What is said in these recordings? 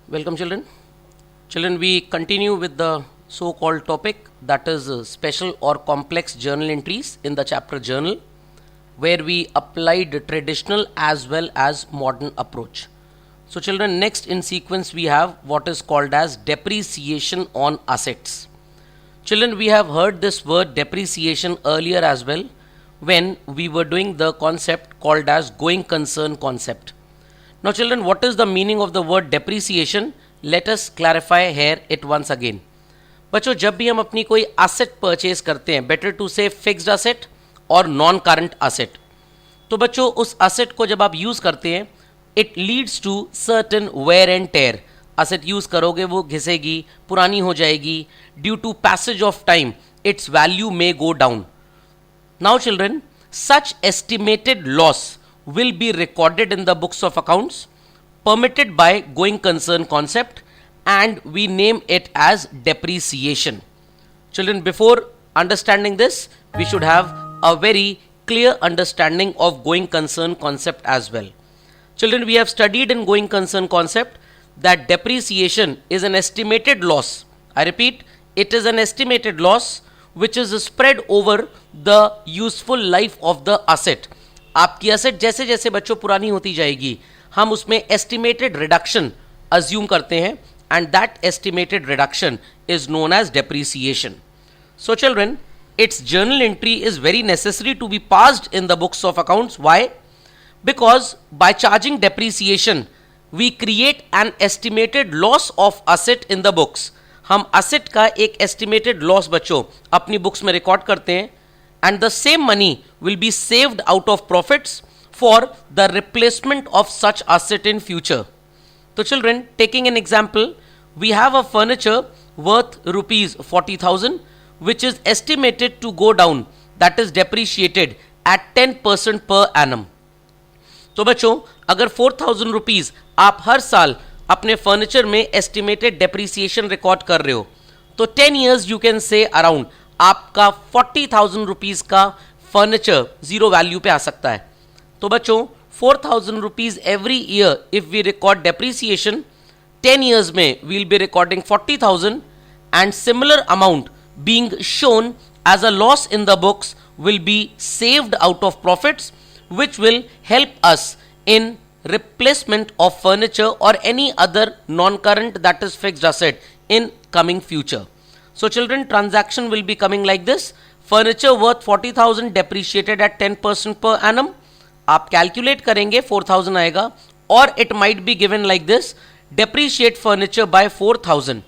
Welcome, children. Children, we continue with the so-called topic that is special or complex journal entries in the chapter journal, where we applied traditional as well as modern approach. So, children, next in sequence we have what is called as depreciation on assets. Children, we have heard this word depreciation earlier as well when we were doing the concept called as going concern concept. Now, children, what is the meaning of the word depreciation? Let us clarify here it once again. बच्चों, जब भी हम अपनी कोई asset purchase करते हैं, better to say fixed asset और non current asset, तो बच्चों उस asset को जब आप use करते हैं, it leads to certain wear and tear. asset use करोगे वो घिसेगी, पुरानी हो जाएगी. Due to passage of time, its value may go down. Now, children, such estimated loss will be recorded in the books of accounts permitted by going concern concept, and we name it as depreciation. Children, before understanding this, we should have a very clear understanding of going concern concept as well. Children, we have studied in going concern concept that depreciation is an estimated loss. I repeat, it is an estimated loss which is spread over the useful life of the asset. आपकी asset जैसे जैसे बच्चों पुरानी होती जाएगी, हम उसमें estimated reduction assume करते हैं, and that estimated reduction is known as depreciation. So children, it's journal entry is very necessary to be passed in the books of accounts. Why? Because by charging depreciation we create an estimated loss of asset in the books. हम asset का एक estimated loss बच्चों अपनी books में record करते हैं, and the same money will be saved out of profits for the replacement of such asset in future. So children, taking an example, we have a furniture worth rupees 40,000 which is estimated to go down, that is depreciated at 10% per annum. तो बच्चों, अगर 4,000 rupees आप हर साल अपने furniture में estimated depreciation record कर रहे हो, तो 10 years you can say around आपका 40,000 रुपीज का फर्नीचर जीरो वैल्यू पे आ सकता है. तो बच्चों 4,000 rupees every year if we record depreciation, 10 years में we will be recording 40,000, and similar amount being shown as a loss in the books will be saved out of profits which will help us in replacement of furniture or any other non-current, that is fixed asset, in coming future. So children, transaction will be coming like this. Furniture worth 40,000 depreciated at 10% per annum. आप calculate करेंगे 4,000 आएगा, or it might be given like this: depreciate furniture by 4,000.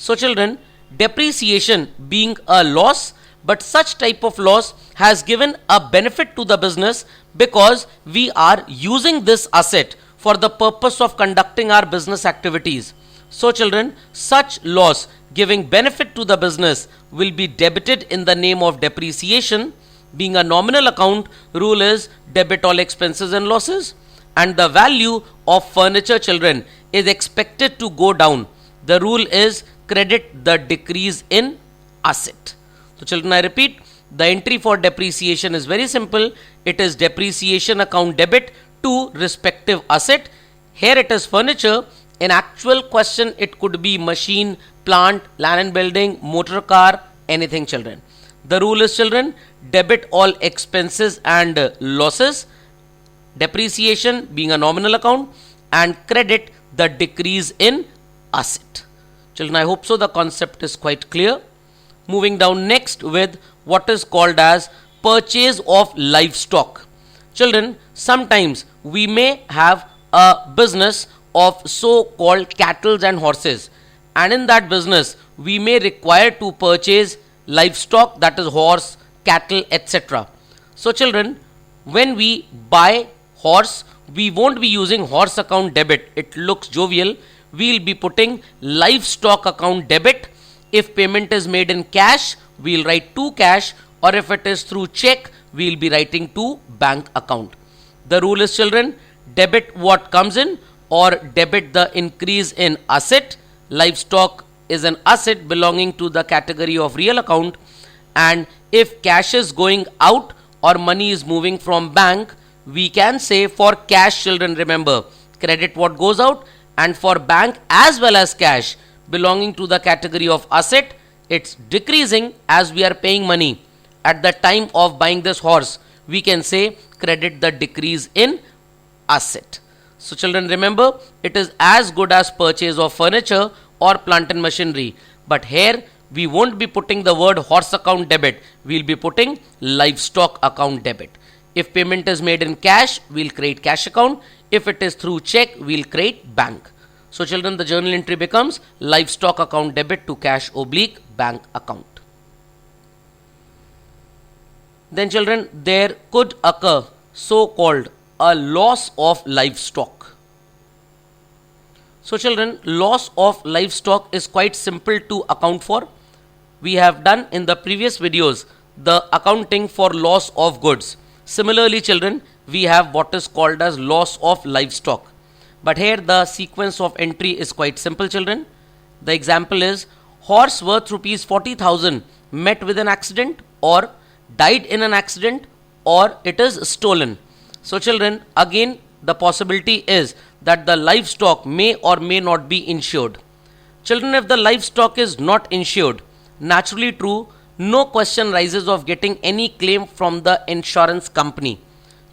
So children, depreciation being a loss, but such type of loss has given a benefit to the business because we are using this asset for the purpose of conducting our business activities. So children, such loss giving benefit to the business will be debited in the name of depreciation. Being a nominal account, rule is debit all expenses and losses, and the value of furniture, children, is expected to go down. The rule is credit the decrease in asset. So children, I repeat, the entry for depreciation is very simple. It is depreciation account debit to respective asset. Here it is furniture. In actual question, it could be machine, plant, land and building, motor car, anything, children. The rule is, children, debit all expenses and losses, depreciation being a nominal account, and credit the decrease in asset. Children, I hope so the concept is quite clear. Moving down next with what is called as purchase of livestock. Children, sometimes we may have a business of so-called cattle and horses, and in that business we may require to purchase livestock, that is horse, cattle, etc. So children, when we buy horse, we won't be using horse account debit. It looks jovial. We'll be putting livestock account debit. If payment is made in cash, we'll write to cash, or if it is through check, we'll be writing to bank account. The rule is, children, debit what comes in or debit the increase in asset. Livestock is an asset belonging to the category of real account, and if cash is going out or money is moving from bank, we can say for cash, children, remember, credit what goes out and for bank as well as cash belonging to the category of asset, it's decreasing as we are paying money. At the time of buying this horse, we can say credit the decrease in asset. So children, remember, it is as good as purchase of furniture or plant and machinery. But here we won't be putting the word horse account debit, we'll be putting livestock account debit. If payment is made in cash, we'll create cash account. If it is through check, we'll create bank. So children, the journal entry becomes livestock account debit to cash oblique bank account. Then children, there could occur so-called a loss of livestock. So children, loss of livestock is quite simple to account for. We have done in the previous videos the accounting for loss of goods. Similarly children, we have what is called as loss of livestock. But here the sequence of entry is quite simple children. The example is horse worth rupees 40,000 met with an accident or died in an accident or it is stolen. So children, again the possibility is that the livestock may or may not be insured. Children, if the livestock is not insured, naturally true, no question rises of getting any claim from the insurance company.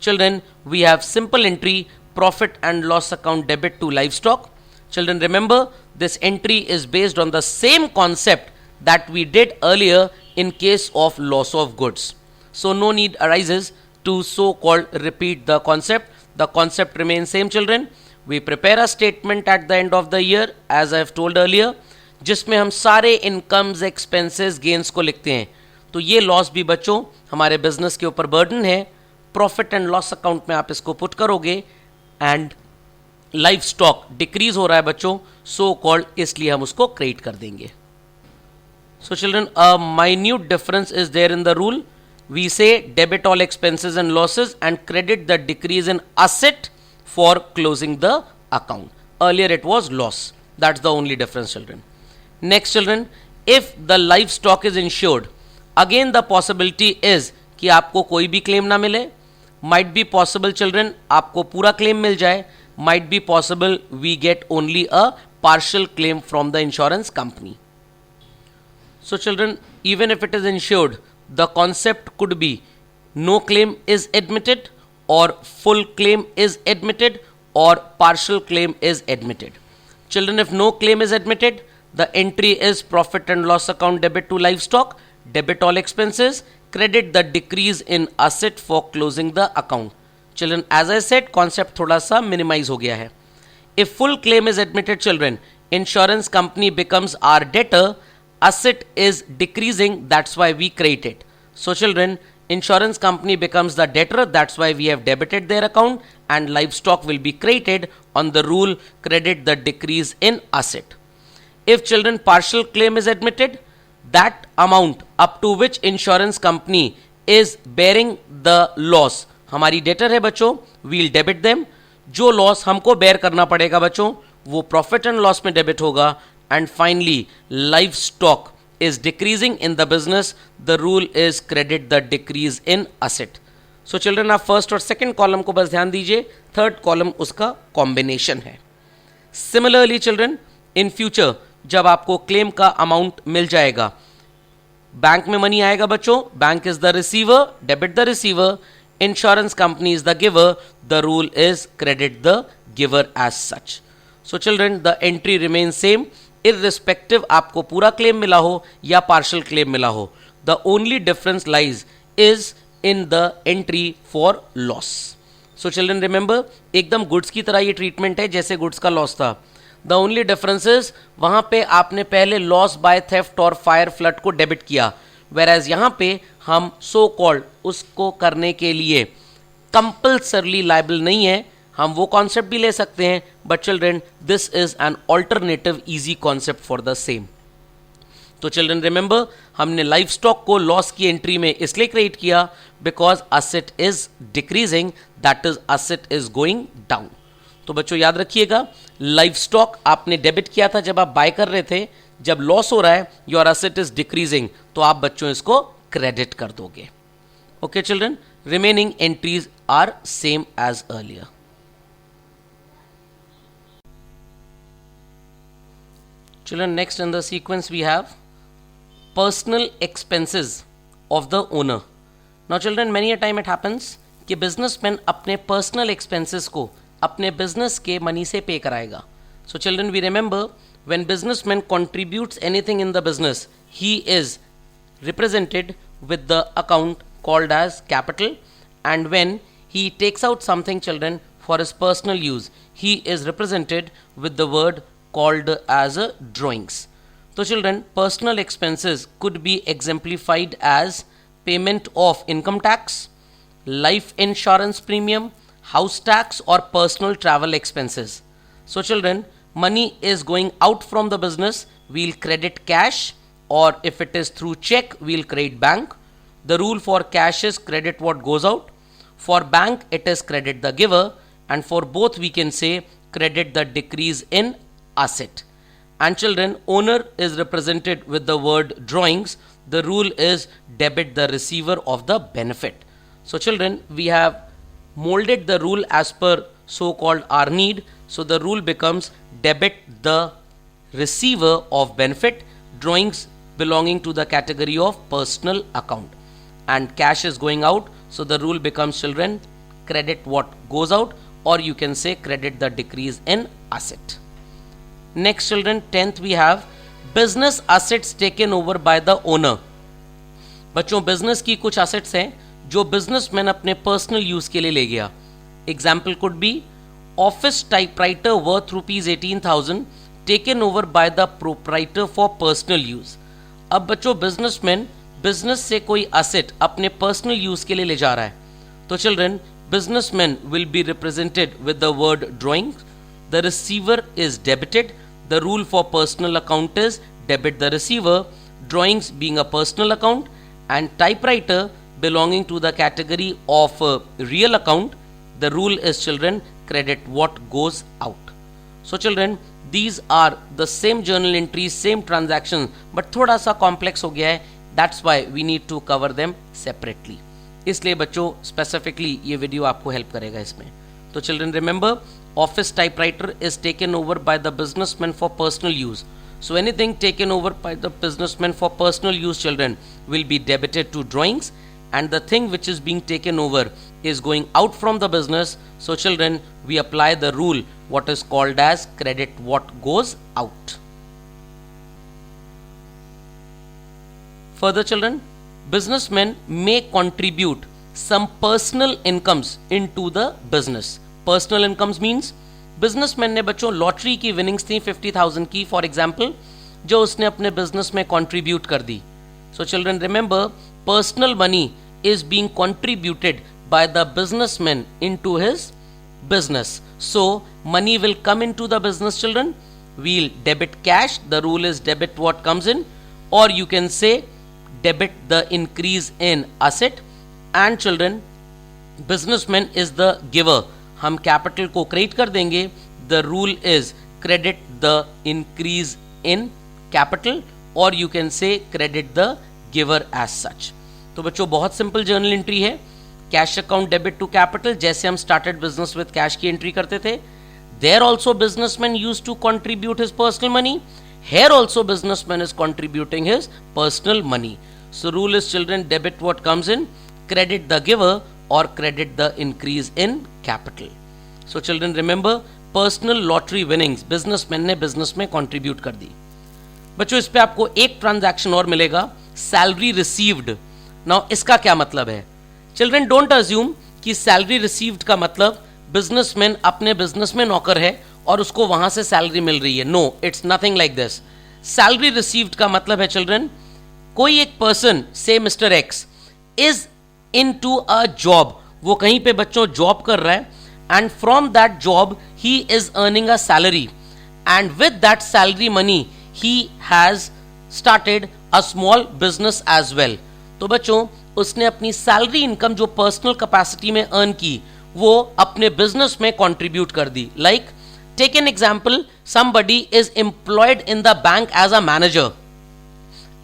Children, we have simple entry profit and loss account debit to livestock. Children, remember, this entry is based on the same concept that we did earlier in case of loss of goods. So no need arises to so-called repeat the concept. The concept remains same children. We prepare a statement at the end of the year as I have told earlier, जिसमें हम सारे incomes expenses gains को लिखते हैं. तो ये loss भी बच्चों हमारे बिजनेस के ऊपर बर्डन है. प्रॉफिट एंड लॉस अकाउंट में आप इसको पुट करोगे एंड लाइफ स्टॉक डिक्रीज हो रहा है बच्चों, सो कॉल्ड, इसलिए हम उसको क्रिएट कर देंगे. So children, a minute difference is there in the rule. We say debit all expenses and losses and credit the decrease in asset for closing the account. Earlier it was loss. That's the only difference children. Next children, if the livestock is insured, again the possibility is कि आपको कोई भी claim ना मिले. Might be possible children आपको पूरा claim मिल जाए. Might be possible we get only a partial claim from the insurance company. So children, even if it is insured, the concept could be no claim is admitted or full claim is admitted or partial claim is admitted. Children, if no claim is admitted, the entry is profit and loss account debit to livestock, debit all expenses, credit the decrease in asset for closing the account. Children, as I said, concept थोड़ा सा minimize हो गया है. If full claim is admitted children, insurance company becomes our debtor, asset is decreasing, that's why we create it. So children, insurance company becomes the debtor, that's why we have debited their account, and livestock will be created on the rule credit the decrease in asset. If children partial claim is admitted, that amount up to which insurance company is bearing the loss, हमारी debtor है बच्चों, we'll debit them. जो loss हमको bear करना पड़ेगा बच्चों, वो profit and loss में debit होगा. And finally, livestock is decreasing in the business, the rule is credit the decrease in asset. So children, आप first और second column को बस ध्यान दीजिए, third column उसका combination है. Similarly children, in future जब आपको claim का amount मिल जाएगा, बैंक में मनी आएगा बच्चों, bank is the receiver, debit the receiver, insurance company is the giver, the rule is credit the giver as such. So children, the entry remains same. Irrespective आपको पूरा claim मिला हो या partial claim मिला हो, the only difference lies is in the entry for loss. So children remember, एकदम goods की तरह ये ट्रीटमेंट है जैसे गुड्स का लॉस था. द ओनली डिफरेंस इज वहां पे आपने पहले लॉस बाय थेफ्ट और फायर फ्लड को डेबिट किया, वेराज यहाँ पे हम सो कॉल्ड उसको करने के लिए कंपल्सरली लायबल नहीं है. हम वो कॉन्सेप्ट भी ले सकते हैं, but children this is an alternative easy concept for the same. तो चिल्ड्रन रिमेंबर, हमने लाइफ स्टॉक को लॉस की एंट्री में इसलिए क्रिएट किया because asset is decreasing, that is asset is going down. तो बच्चों याद रखिएगा, लाइफ स्टॉक आपने डेबिट किया था जब आप बाय कर रहे थे, जब लॉस हो रहा है योर असेट इज डिक्रीजिंग, तो आप बच्चों इसको क्रेडिट कर दोगे. Okay children, remaining entries are same as earlier. Children, next in the sequence we have personal expenses of the owner. Now children, many a time it happens कि businessman अपने personal expenses को अपने business के money से pay कराएगा. So children, we remember when businessman contributes anything in the business, he is represented with the account called as capital, and when he takes out something, children, for his personal use, he is represented with the word called as drawings. So children, personal expenses could be exemplified as payment of income tax, life insurance premium, house tax or personal travel expenses. So children, money is going out from the business, we'll credit cash, or if it is through check, we'll credit bank. The rule for cash is credit what goes out. For bank, it is credit the giver, and for both we can say credit the decrease in asset. And children, owner is represented with the word drawings. The rule is debit the receiver of the benefit. So children, we have molded the rule as per so-called our need. So the rule becomes debit the receiver of benefit, drawings belonging to the category of personal account, and cash is going out. So the rule becomes, children, credit what goes out, or you can say credit the decrease in asset. Next children, 10th we have business assets taken over by the owner. बच्चों, business की कुछ assets हैं जो businessman अपने personal use के लिए ले गया. Example could be office typewriter worth ₹18,000 taken over by the proprietor for personal use. अब बच्चों, बिजनेसमैन बिजनेस से कोई असेट अपने पर्सनल यूज के लिए ले जा रहा है. तो children, businessman will be represented with the word drawing. The receiver is debited. The rule for personal account is debit the receiver, drawings being a personal account, and typewriter belonging to the category of real account. The rule is, children, credit what goes out. So children, these are the same journal entries, same transactions, but थोड़ा सा complex हो गया है. That's why we need to cover them separately. इसलिए बच्चों specifically ये video आपको help करेगा इसमें. तो children, remember, office typewriter is taken over by the businessman for personal use. So anything taken over by the businessman for personal use, children, will be debited to drawings, and the thing which is being taken over is going out from the business. So children, we apply the rule what is called as credit what goes out. Further children, businessmen may contribute some personal incomes into the business. Personal incomes means businessman ने बच्चों lottery की winnings थी 50,000 की for example, जो उसने अपने business में contribute कर दी. So children, remember, personal money is being contributed by the businessman into his business. So money will come into the business, children. We'll debit cash. The rule is debit what comes in, or you can say debit the increase in asset. And children, businessman is the giver. हम capital को credit कर देंगे. The rule is credit the increase in capital, or you can say credit the giver as such. तो बच्चों, बहुत simple journal entry है. Cash account debit to capital, जैसे हम स्टार्टेड बिजनेस विद कैश की एंट्री करते थे. There also businessman use to contribute his personal money. Here also businessman is contributing his personal money. So rule is, children, debit what comes in, credit the giver और credit the increase in capital. So children, remember, personal lottery winnings businessman ने business में contribute कर दी. बच्चों, इस पे आपको एक transaction और मिलेगा, सैलरी रिसीव्ड. नाउ इसका क्या मतलब है? चिल्ड्रन, डोंट अज्यूम कि सैलरी रिसीव्ड का मतलब बिजनेसमैन अपने बिजनेस में नौकर है और उसको वहां से सैलरी मिल रही है. No, it's nothing like this. Salary received का मतलब है, चिल्ड्रन, कोई एक person, say mister X, is into a job. वो कहीं पे बच्चों जॉब कर रहा है, and from that job he is earning a salary, and with that salary money he has started a small business as well. तो बच्चों, उसने अपनी सैलरी इनकम जो पर्सनल कैपेसिटी में अर्न की, वो अपने बिजनेस में कंट्रीब्यूट कर दी. Like, take an example, somebody is employed in the bank as a manager,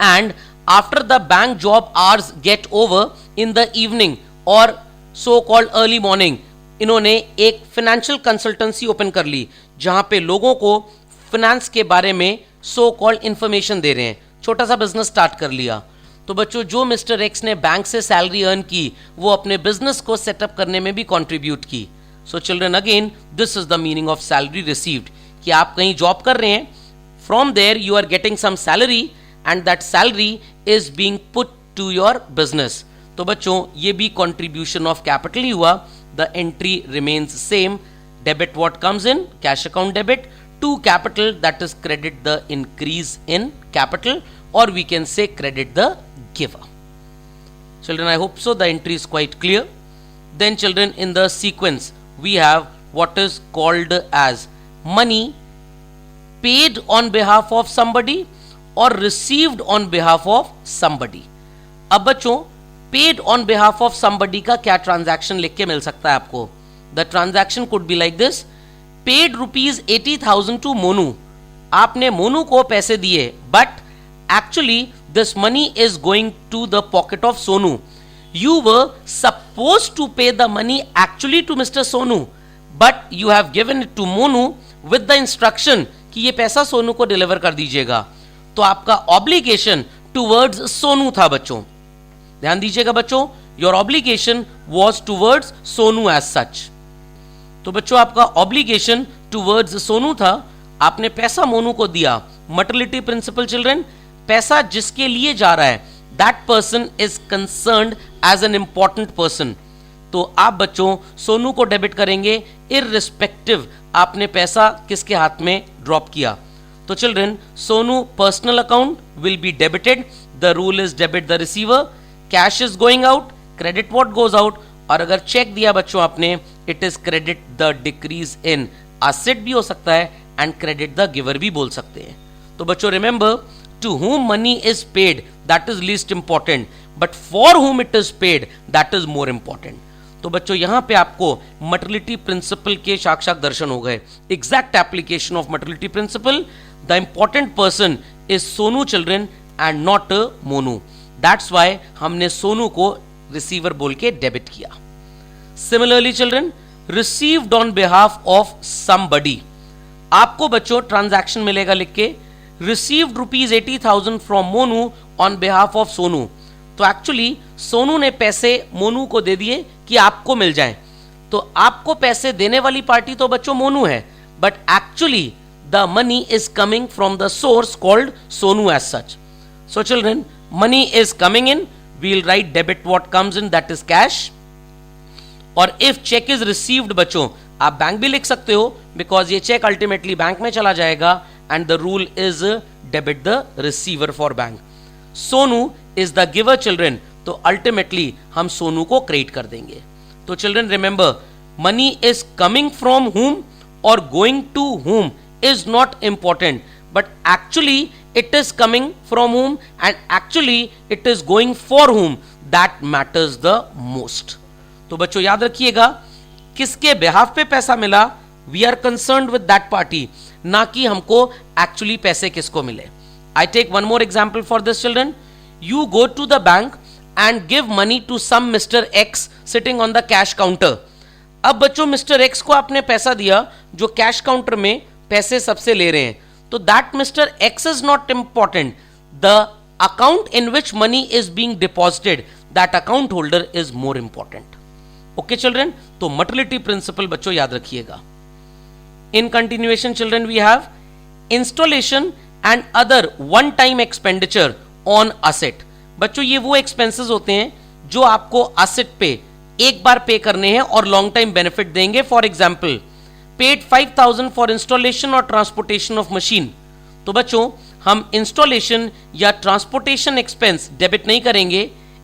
and after the bank job hours get over in the evening और so called early morning, इन्होंने एक financial consultancy open कर ली, जहां पे लोगों को finance के बारे में सो कॉल्ड इंफॉर्मेशन दे रहे हैं, छोटा सा बिजनेस स्टार्ट कर लिया। तो बच्चों जो मिस्टर एक्स ने बैंक से सैलरी अर्न की वो अपने बिजनेस को सेटअप करने में भी कंट्रीब्यूट की। So children again this is the meaning of salary received, कि आप कहीं जॉब कर रहे हैं, from there you are getting some salary and that salary is being put to your business. तो बच्चों ये भी कंट्रीब्यूशन ऑफ कैपिटल ही हुआ। The entry remains same, debit what comes in, cash account debit, to capital, that is credit the increase in capital, or we can say credit the giver. Children, I hope so the entry is quite clear. Then children, in the sequence we have what is called as money paid on behalf of somebody or received on behalf of somebody. अब बच्चों paid on behalf of somebody का क्या transaction लिख के मिल सकता है आपको? The transaction could be like this: paid ₹80,000 to Monu, आपने मोनू को पैसे दिए, but actually this money is going to the pocket of Sonu. You were suppose to pay the money actually to mister Sonu, but you have given it to Monu with the instruction कि ये पैसा सोनू को deliver कर दीजिएगा. तो आपका ऑब्लिगेशन टूवर्ड्स सोनू था बच्चों. ध्यान दीजिएगा बच्चों, your obligation was towards Sonu as such. तो बच्चों आपका ऑब्लिगेशन टूवर्ड्स सोनू था, आपने पैसा मोनू को दिया. मटर्निटी प्रिंसिपल चिल्ड्रन, पैसा जिसके लिए जा रहा है that person is concerned as an important person. तो आप बच्चों सोनू को डेबिट करेंगे इररिस्पेक्टिव आपने पैसा किसके हाथ में ड्रॉप किया. तो children Sonu personal account will be debited. The rule is debit the receiver, cash is going out, credit what goes out. और अगर चेक दिया बच्चों आपने, it is credit the decrease in asset भी हो सकता है एंड क्रेडिट द गिवर भी बोल सकते हैं. तो बच्चों remember, to whom money is paid that is least important, but for whom it is paid that is more important. तो बच्चों यहां पे आपको मटर्निटी प्रिंसिपल के साक्षात दर्शन हो गए. Exact application of maternity principle. The important person is Sonu children and not Monu. That's why हमने सोनू को रिसीवर बोल के डेबिट किया. Similarly children, received on behalf of somebody, आपको बच्चों ट्रांजैक्शन मिलेगा लिख के, received ₹80,000 from Monu on behalf of Sonu. तो एक्चुअली सोनू ने पैसे मोनू को दे दिए कि आपको मिल जाए. तो आपको पैसे देने वाली पार्टी तो बच्चों मोनू है, but actually the money is coming from the source called Sonu as such. So children, money is coming in, we'll write debit what comes in, that is cash. और if check is received बच्चों, आप bank भी लिख सकते हो because ये check ultimately bank में चला जाएगा and the rule is debit the receiver for bank. Sonu is the giver children, तो अल्टीमेटली हम सोनू को क्रेडिट कर देंगे. तो children remember, money is coming from whom और going to whom is not important, but actually it is coming from whom and actually it is going for whom that matters the most. तो बच्चों याद रखिएगा, किसके behalf पे पैसा मिला, we are concerned with that party, ना कि हमको एक्चुअली पैसे किसको मिले. I take one more example for this children. You go to the bank and give money to some mister X sitting on the cash counter. अब बच्चों mister x को आपने पैसा दिया जो कैश काउंटर में पैसे सबसे ले रहे हैं. तो that mister X is not important, the account in which money is being deposited, that account holder is more important. Okay children, तो मटर्निटी प्रिंसिपल बच्चों याद रखिएगा. In continuation children we have installation and other one time expenditure on asset. बच्चों ये वो expenses होते हैं जो आपको असेट पे एक बार पे करने हैं और लॉन्ग टाइम बेनिफिट देंगे. For example, paid 5,000 for installation और ट्रांसपोर्टेशन ऑफ मशीन. तो बच्चों हम इंस्टॉलेशन या ट्रांसपोर्टेशन एक्सपेंस डेबिट नहीं करेंगे,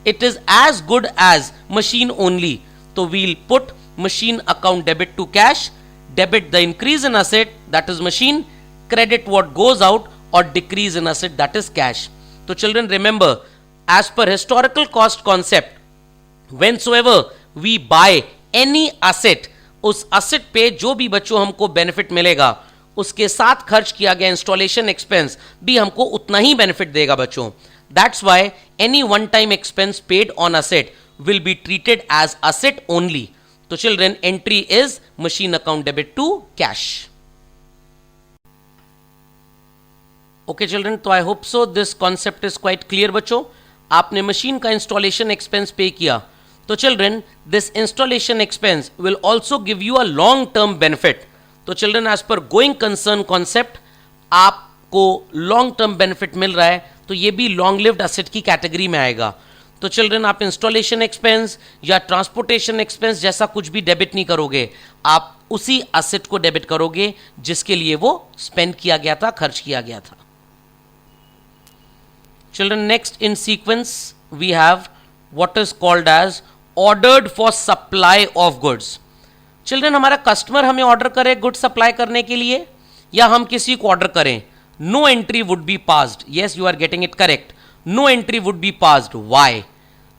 it is as good as machine only. तो we'll put machine account debit to cash, debit the increase in asset that is machine, credit what goes out और decrease in asset that is cash. तो children remember, as per historical cost concept, whensoever we buy any asset, उस asset पे जो भी बच्चों हमको benefit मिलेगा उसके साथ खर्च किया गया इंस्टॉलेशन एक्सपेंस भी हमको उतना ही बेनिफिट देगा बच्चों. That's why any one time expense paid on asset will be treated as asset only. तो children entry is machine account debit to cash. Okay children, तो I hope so this concept is quite clear बच्चों. आपने machine का installation expense पे किया, तो children this installation expense will also give you a long term benefit. तो children as per going concern concept आपको long term benefit मिल रहा है, तो ये भी लॉन्ग लिव्ड असेट की कैटेगरी में आएगा. तो चिल्ड्रन आप इंस्टॉलेशन एक्सपेंस या ट्रांसपोर्टेशन एक्सपेंस जैसा कुछ भी डेबिट नहीं करोगे, आप उसी असेट को डेबिट करोगे जिसके लिए वो स्पेंड किया गया था, खर्च किया गया था. Children, next in sequence we have what is called as ordered for supply of goods. Children, हमारा कस्टमर हमें ऑर्डर करे गुड सप्लाई करने के लिए या हम किसी को ऑर्डर करें, no entry would be passed. Yes, you are getting it correct. No entry would be passed. Why?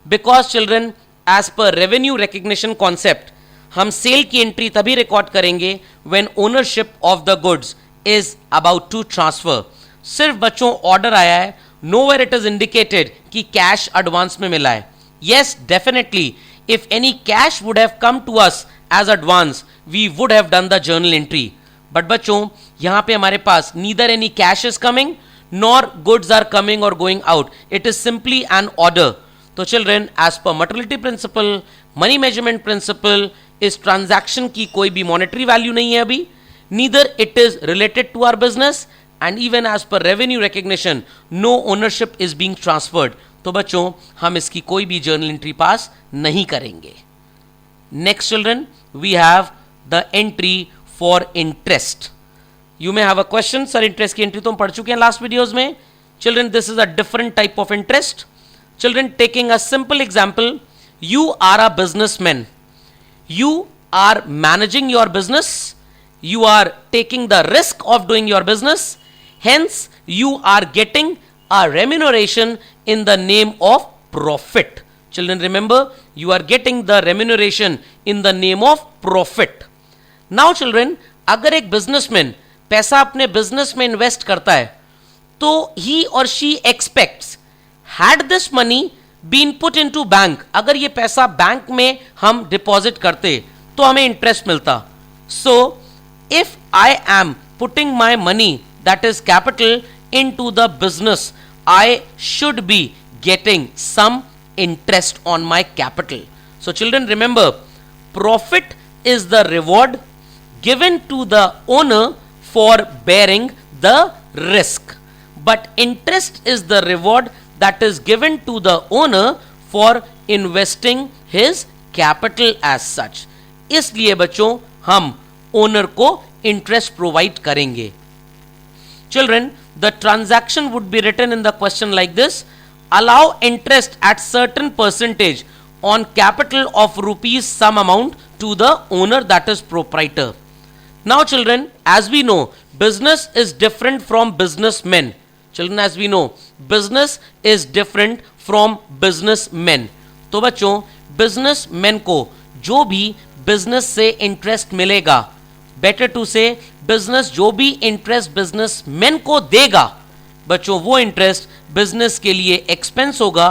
Because children as per revenue recognition concept हम सेल की एंट्री तभी रिकॉर्ड करेंगे when ownership of the goods is about to transfer. सिर्फ बच्चों order आया है, nowhere it is indicated कि cash advance में मिला है. yes, definitely if any cash would have come to us as advance we would have done the journal entry, but बच्चों यहां पे हमारे पास neither any cash is coming nor goods are coming or going out. It is simply an order. तो children as per materiality principle, money measurement principle, इस transaction की कोई भी monetary value नहीं है अभी, neither it is related to our business, and even as per revenue recognition no ownership is being transferred. तो बच्चों हम इसकी कोई भी जर्नल एंट्री पास नहीं करेंगे. Next children we have the entry for interest. You may have a question, sir interest की entry तो हम पढ़ चुके हैं लास्ट वीडियोज में. Children this is a different type of interest. Children taking a simple example, you are a businessman, you are managing your business, you are taking the risk of doing your business, hence you are getting a remuneration in the name of profit. Children, remember, you are getting the remuneration in the name of profit. Now children, अगर एक businessman पैसा अपने business में invest करता है, तो he or she expects had this money been put into bank, अगर ये पैसा बैंक में हम डिपॉजिट करते तो हमें इंटरेस्ट मिलता. So if I am putting my money, that is capital, into the business, I should be getting some interest on my capital. So children, remember, profit is the reward given to the owner for bearing the risk, but interest is the reward that is given to the owner for investing his capital as such. इसलिए बच्चों हम owner को interest provide करेंगे. Children, the transaction would be written in the question like this, allow interest at certain percentage on capital of rupees some amount to the owner that is proprietor. Now children, as we know, business is different from businessman. Children, as we know, business is different from businessman. तो बच्चों businessman को जो भी business से interest मिलेगा, better to से business जो भी इंटरेस्ट बिजनेसमैन को देगा, बच्चों वो इंटरेस्ट बिजनेस के लिए एक्सपेंस होगा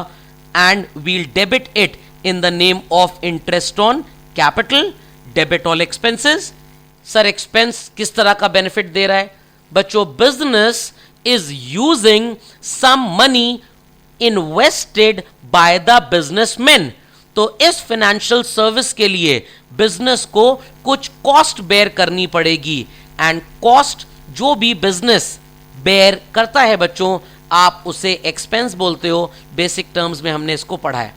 and we'll debit it in the name of interest on capital. Debit all expenses. Sir expense किस तरह का बेनिफिट दे रहा है? बच्चों business is using some money invested by the businessman. तो इस फाइनेंशियल सर्विस के लिए बिजनेस को कुछ कॉस्ट बेयर करनी पड़ेगी, एंड कॉस्ट जो भी बिजनेस बेयर करता है बच्चों, आप उसे एक्सपेंस बोलते हो. बेसिक टर्म्स में हमने इसको पढ़ा है.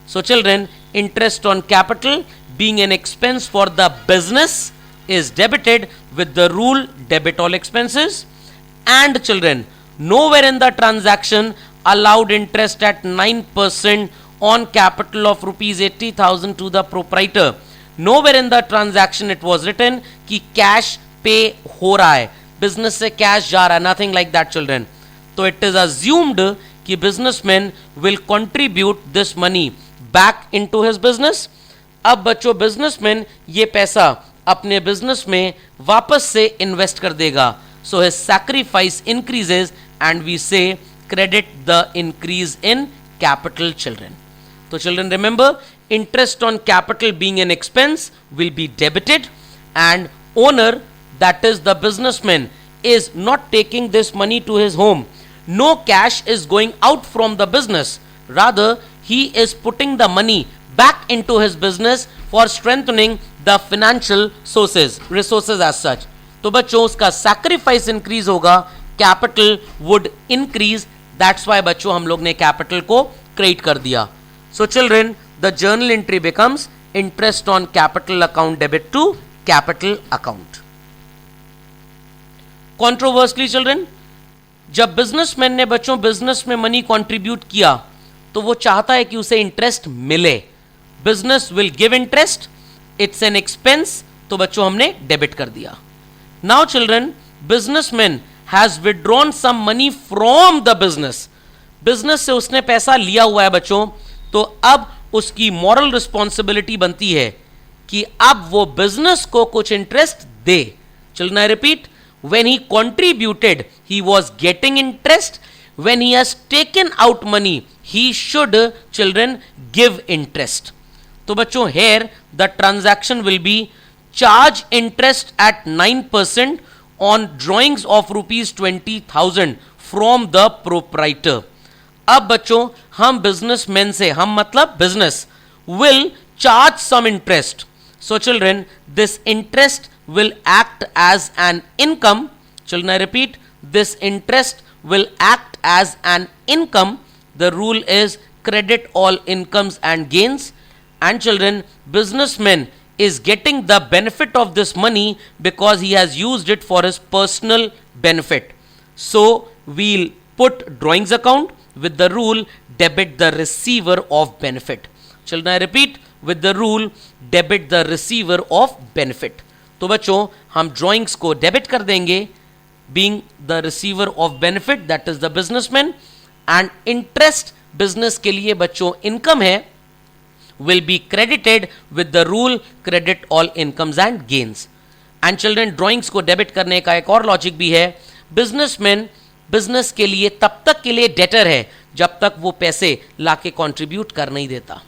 So children, interest on capital being an expense for the business is debited with the rule debit all expenses. And children, nowhere in the transaction allowed interest at 9% on capital of rupees 80,000 to the proprietor. Nowhere in the transaction it was written कि cash pay हो रहा है, business से cash जा रहा है, nothing like that children. तो it is assumed कि businessman will contribute this money back into his business. अब बच्चों businessman ये पैसा अपने business में वापस से invest कर देगा. So his sacrifice increases and we say credit the increase in capital children. So children, remember, interest on capital being an expense will be debited, and owner, that is the businessman, is not taking this money to his home. No cash is going out from the business. Rather, he is putting the money back into his business for strengthening the financial resources as such. तो बच्चों उसका sacrifice increase होगा, capital would increase. That's why बच्चों हम लोग ने capital को create कर दिया. So children, the journal entry becomes interest on capital account debit to capital account. Controversially children, जब बिजनेसमैन ने बच्चों बिजनेस में मनी कंट्रीब्यूट किया तो वो चाहता है कि उसे इंटरेस्ट मिले. Business will give interest, it's an expense, तो बच्चों हमने डेबिट कर दिया. Now children, businessman has withdrawn some money from the business. Business से उसने पैसा लिया हुआ है बच्चों, तो अब उसकी मॉरल रिस्पॉन्सिबिलिटी बनती है कि अब वो बिजनेस को कुछ interest they. Children I repeat, when he contributed he was getting interest. When he has taken out money he should children give interest. तो बच्चों here the transaction will be charge interest at 9% on drawings of rupees 20,000 from the proprietor. अब बच्चों हम businessman से, हम मतलब business, will charge some interest. So children, this interest will act as an income. Children, I repeat, this interest will act as an income. The rule is credit all incomes and gains. And children, businessman is getting the benefit of this money because he has used it for his personal benefit. So we'll put drawings account with the rule debit the receiver of benefit. Children, I repeat, with the rule debit the receiver of benefit. तो बच्चों हम drawings को debit कर देंगे, being the receiver of benefit, that is the businessman, and interest business के लिए बच्चों income है, will be credited with the rule credit all incomes and gains. And children, drawings को डेबिट करने का एक और लॉजिक भी है. बिजनेसमैन बिजनेस के लिए तब तक के लिए डेटर है जब तक वो पैसे लाके कंट्रीब्यूट कर नहीं देता.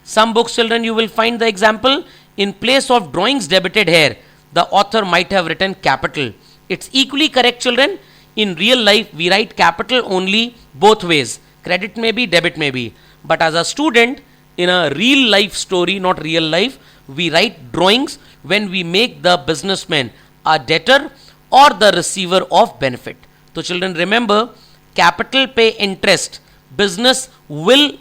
Some books, children, you will find the example, in place of drawings debited here, the author might have written capital. It's equally correct, children. In real life, we write capital only both ways. Credit may be, debit may be. But as a student, in a real life story, not real life, we write drawings when we make the businessman a debtor or the receiver of benefit. So children, remember, capital pay interest, business will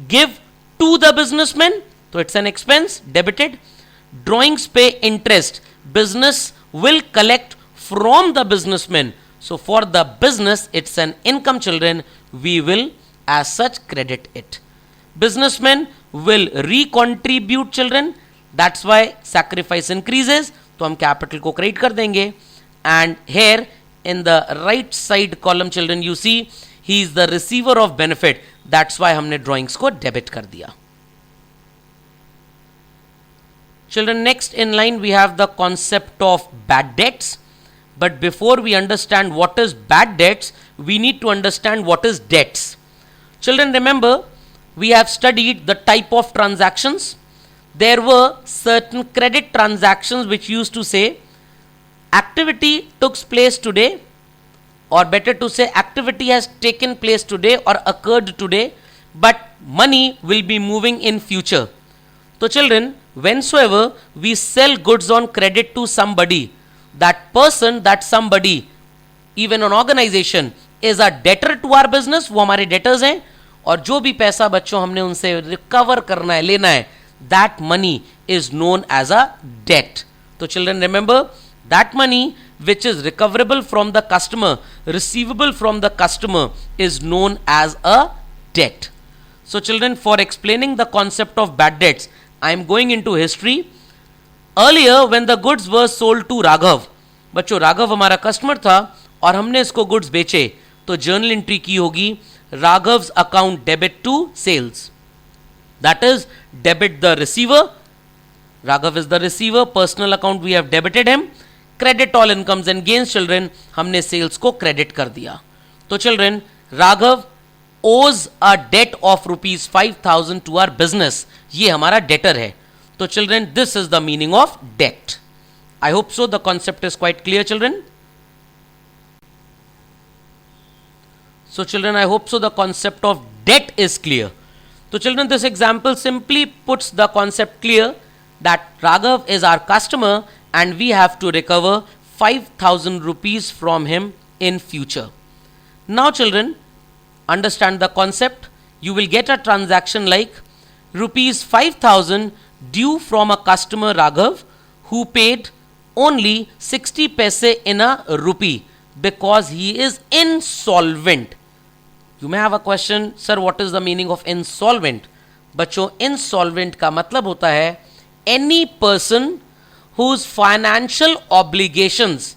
give to the businessman, so it's an expense, debited. Drawings pay interest, business will collect from the businessman, so for the business it's an income, children, we will as such credit it. Businessman will recontribute, children, that's why sacrifice increases, तो हम capital को credit कर देंगे. And here in the right side column, children, you see he is the receiver of benefit, that's why हमने drawings को debit कर दिया. Children, next in line we have the concept of bad debts. But before we understand what is bad debts, we need to understand what is debts. Children, remember, we have studied the type of transactions. There were certain credit transactions which used to say activity took place today, or better to say activity has taken place today or occurred today, but money will be moving in future. So children, whensoever we sell goods on credit to somebody, that person, that somebody, even an organization is a debtor to our business, वो हमारे debtors हैं, और जो भी पैसा बच्चों हमने उनसे recover करना है, लेना है, that money is known as a debt. So children, remember, that money which is recoverable from the customer, receivable from the customer, is known as a debt. So children, for explaining the concept of bad debts, I am going into history. Earlier when the goods were sold to Raghav, बच्चों राघव हमारा customer था और हमने इसको goods बेचे, तो journal entry की होगी Raghav's account debit to sales. That is debit the receiver. Raghav is the receiver. Personal account we have debited him. Credit all incomes and gains, children, हमने sales को credit कर दिया. तो children, Raghav owes a debt of rupees 5,000 to our business. ये हमारा debtor है. तो children, this is the meaning of debt. I hope so the concept is quite clear, children. So children, I hope so the concept of debt is clear. So children, this example simply puts the concept clear that Raghav is our customer and we have to recover 5,000 rupees from him in future. Now children, understand the concept. You will get a transaction like rupees 5,000 due from a customer Raghav who paid only 60 paise in a rupee because he is insolvent. You may have a question, sir, what is the meaning of insolvent? बच्चों, insolvent का मतलब होता है any person whose financial obligations,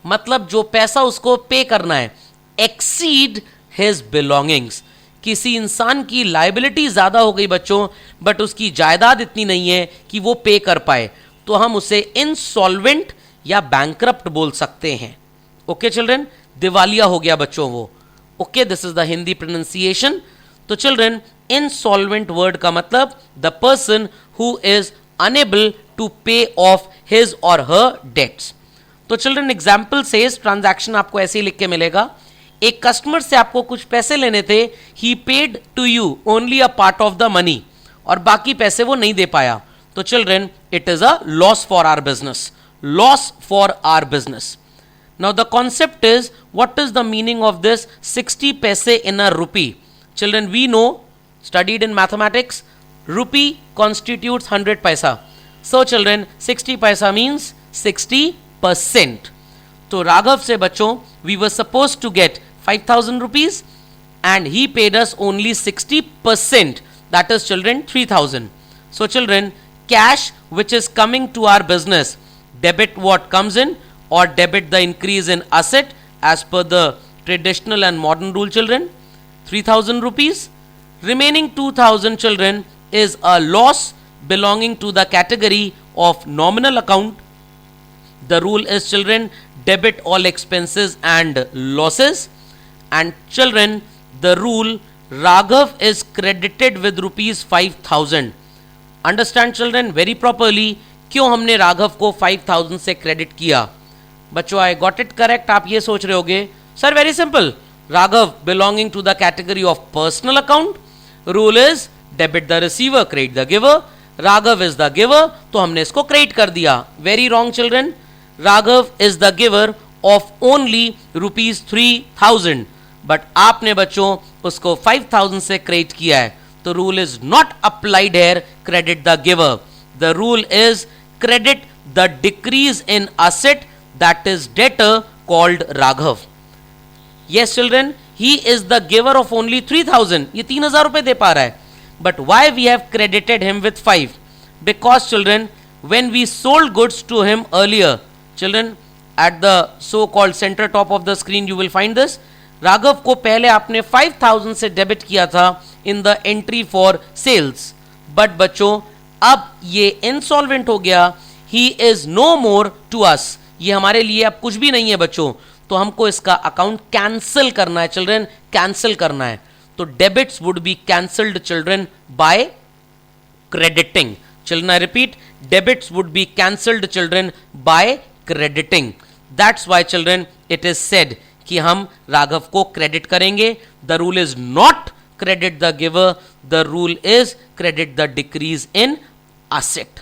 मतलब जो पैसा उसको पे करना है, exceed his belongings. किसी इंसान की लाइबिलिटी ज्यादा हो गई बच्चों, बट उसकी जायदाद इतनी नहीं है कि वो पे कर पाए, तो हम उसे इंसॉल्वेंट या बैंकरप्ट बोल सकते हैं. ओके चिल्ड्रन, दिवालिया हो गया बच्चों वो. Okay, this is the Hindi pronunciation. तो चिल्ड्रन, इंसॉल्वेंट वर्ड का मतलब the person who is unable to pay off his or her debts. तो चिल्ड्रन, एग्जाम्पल से ट्रांजैक्शन आपको ऐसे ही लिख के मिलेगा. एक कस्टमर से आपको कुछ पैसे लेने थे, he paid to you only a part of the money, और बाकी पैसे वो नहीं दे पाया. तो children, it is a loss for our business. Loss for our business. Now the concept is, what is the meaning of this 60 paise in a rupee? Children, we know, studied in mathematics, rupee constitutes 100 paisa. So children, 60 paisa means 60%. So Raghav से बच्चों, we were supposed to get 5,000 rupees and he paid us only 60%. That is children 3,000. So children, cash which is coming to our business, debit what comes in, or debit the increase in asset as per the traditional and modern rule children, 3,000 rupees. Remaining 2,000 children is a loss belonging to the category of nominal account. The rule is children, debit all expenses and losses. And children, the rule, Raghav is credited with rupees 5,000. Understand children very properly, क्यों हमने राघव को 5,000 से credit किया. बच्चों, I got it correct. आप ये सोच रहे होगे, sir very simple, Raghav belonging to the category of personal account, rule is debit the receiver credit the giver. Raghav is the giver, तो हमने इसको क्रेडिट कर दिया. Very wrong children. Raghav is the giver of only rupees 3,000, but आपने बच्चों उसको 5,000 से credit किया है. तो rule is not applied here, credit the giver. The rule is credit the decrease in asset, that is debtor called Raghav. Yes children, he is the giver of only 3,000. ये 3,000 रुपए दे पा रहा है. But why we have credited him with 5? Because children, when we sold goods to him earlier, children, at the so-called center top of the screen you will find this. Raghav को पहले आपने 5,000 से debit किया था in the entry for sales. But बच्चों, अब ये insolvent हो गया. He is no more to us. ये हमारे लिए अब कुछ भी नहीं है बच्चों, तो हमको इसका अकाउंट कैंसिल करना है चिल्ड्रन, कैंसिल करना है. तो debits would be cancelled children by crediting. Children, I repeat, debits would be cancelled children by crediting. That's why children it is said कि हम राघव को क्रेडिट करेंगे. The rule is not credit the giver, the rule is credit the decrease in asset.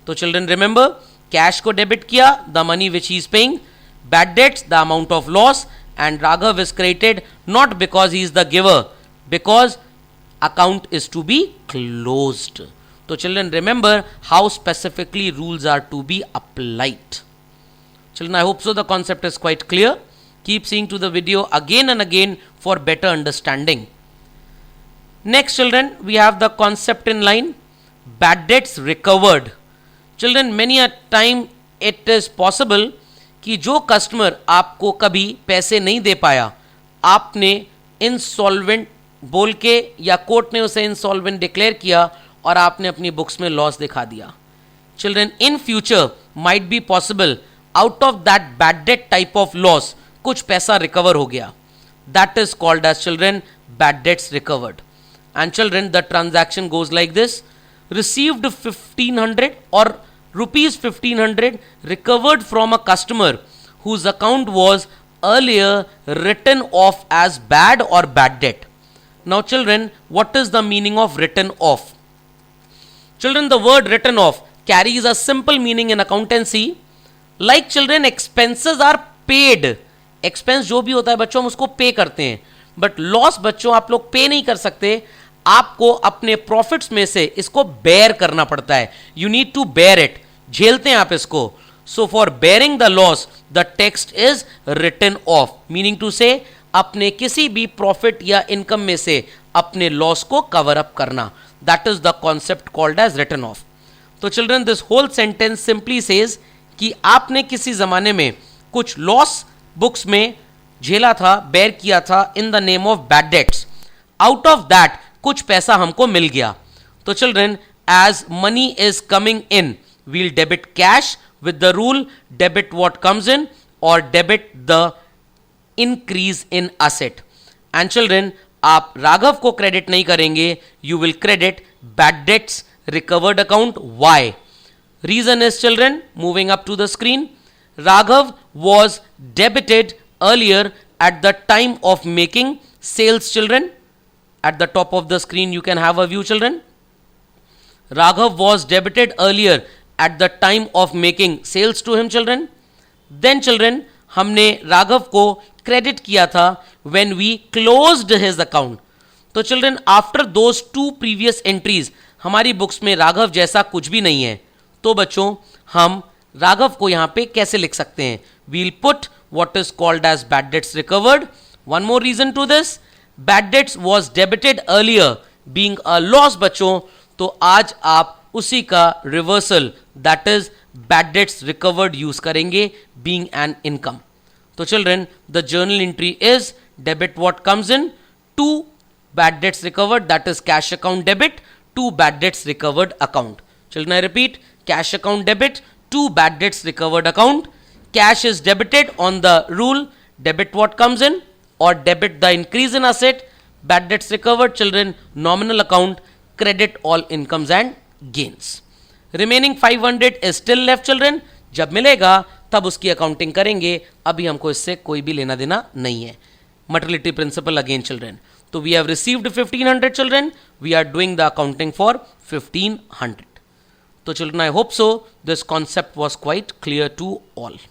तो children remember, cash को debit किया, the money which he is paying, bad debts the amount of loss, and Raghav is credited not because he is the giver, because account is to be closed. तो children remember how specifically rules are to be applied. Children, I hope so the concept is quite clear. Keep seeing to the video again and again for better understanding. Next children, we have the concept in line, bad debts recovered. Children, many a time it is possible कि जो customer आपको कभी पैसे नहीं दे पाया, आपने insolvent बोल के या कोर्ट ने उसे इंसॉल्वेंट डिक्लेयर किया और आपने अपनी बुक्स में लॉस दिखा दिया. Children, in future might be possible out of that bad debt type of loss कुछ पैसा रिकवर हो गया. That is called as children bad debts recovered. And children, the transaction goes like this. Received 1,500 or rupees 1,500 recovered from a customer whose account was earlier written off as bad or bad debt. Now children, what is the meaning of written off? Children, the word written off carries a simple meaning in accountancy. Like children, expenses are paid. Expense जो भी होता है बच्चों हम उसको पे करते हैं, बट लॉस बच्चों आप लोग पे नहीं कर सकते, आपको अपने प्रॉफिट्स में से इसको बेयर करना पड़ता है. You need to bear it, झेलते हैं आप इसको. So for bearing the loss the text is written off, meaning to say अपने किसी भी प्रॉफिट या इनकम में से अपने लॉस को कवर अप करना. That is the concept called as written off. तो children, this whole sentence simply says कि आपने किसी जमाने में कुछ लॉस बुक्स में झेला था, बेयर किया था in the name of bad debts. Out of that कुछ पैसा हमको मिल गया. तो children, as money is coming in, we'll debit cash with the rule debit what comes in or debit the increase in asset. And children, आप राघव को credit नहीं करेंगे, you will credit bad debts recovered account. Why? Reason is children, moving up to the screen, Raghav was debited earlier at the time of making sales. Children, at the top of the screen you can have a view children. Raghav was debited earlier at the time of making sales to him children. Then children, हमने राघव को credit किया था when we closed his account. तो children, after those two previous entries हमारी books में राघव जैसा कुछ भी नहीं है, तो बच्चों हम राघव को यहाँ पे कैसे लिख सकते हैं? We'll put what is called as bad debts recovered. One more reason to this, bad debts was debited earlier being a loss बच्चों, तो आज आप उसी का reversal that is bad debts recovered use करेंगे बीइंग एन इनकम. तो children, the journal entry is debit what comes in to bad debts recovered, that is cash account debit to bad debts recovered account. Children, I repeat, cash account debit to bad debts recovered account. Cash is debited on the rule debit what comes in और debit the increase in asset. Bad debts recovered children, nominal account, credit all incomes and gains. Remaining 500 is still left children. जब मिलेगा तब उसकी accounting करेंगे, अभी हमको इससे कोई भी लेना देना नहीं है. Materiality principle again children. तो we have received 1500 children. We are doing the accounting for 1500. तो children, I hope so this concept was quite clear to all.